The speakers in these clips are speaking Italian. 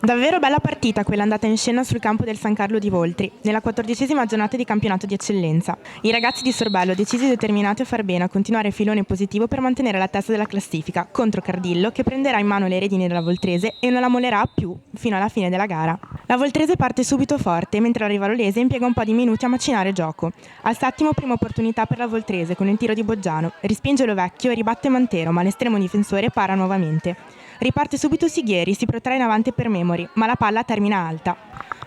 Davvero bella partita quella andata in scena sul campo del San Carlo di Voltri, nella 14ª giornata di campionato di eccellenza. I ragazzi di Sorbello decisi e determinati a far bene a continuare il filone positivo per mantenere la testa della classifica, contro Cardillo che prenderà in mano le redini della Voltrese e non la mollerà più fino alla fine della gara. La Voltrese parte subito forte, mentre la Rivarolese impiega un po' di minuti a macinare gioco. Al settimo prima opportunità per la Voltrese con il tiro di Boggiano, respinge Lovecchio e ribatte Mantero, ma l'estremo difensore para nuovamente. Riparte subito Sighieri, si protrae in avanti per Memori, ma la palla termina alta.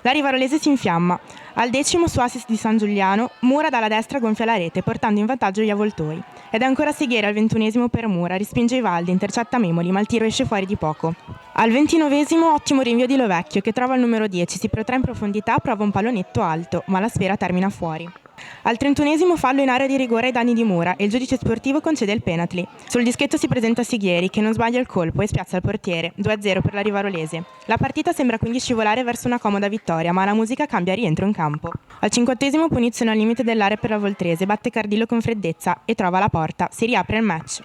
La Rivarolese si infiamma. Al decimo su assist di San Giuliano, Mura dalla destra gonfia la rete, portando in vantaggio gli avvoltoi. Ed è ancora Sighieri al 21esimo per Mura, respinge Ivaldi, intercetta Memoli, ma il tiro esce fuori di poco. Al 29esimo ottimo rinvio di Lovecchio, che trova il numero 10, si protrae in profondità, prova un pallonetto alto, ma la sfera termina fuori. Al 31esimo fallo in area di rigore ai danni di Mura e il giudice sportivo concede il penalty. Sul dischetto si presenta Sighieri che non sbaglia il colpo e spiazza il portiere, 2-0 per la Rivarolese. La partita sembra quindi scivolare verso una comoda vittoria, ma la musica cambia rientro in campo. Al 50esimo punizione al limite dell'area per la Voltrese, batte Cardillo con freddezza e trova la porta, si riapre il match.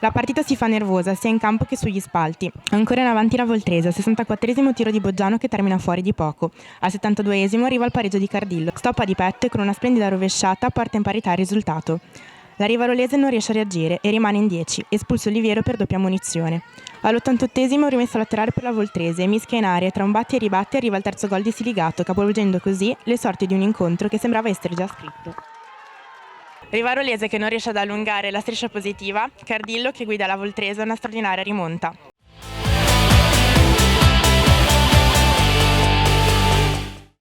La partita si fa nervosa sia in campo che sugli spalti. Ancora in avanti la Voltrese, al 64esimo tiro di Boggiano che termina fuori di poco. Al 72esimo arriva il pareggio di Cardillo. Stoppa di petto e con una splendida rovesciata porta in parità il risultato. La Rivarolese non riesce a reagire e rimane in 10, espulso Oliviero per doppia munizione. All'88esimo rimesso laterale per la Voltrese, mischia in aria, tra un batti e ribatti arriva il terzo gol di Siligato, capovolgendo così le sorti di un incontro che sembrava essere già scritto. Rivarolese che non riesce ad allungare la striscia positiva, Cardillo che guida la Voltrese a una straordinaria rimonta.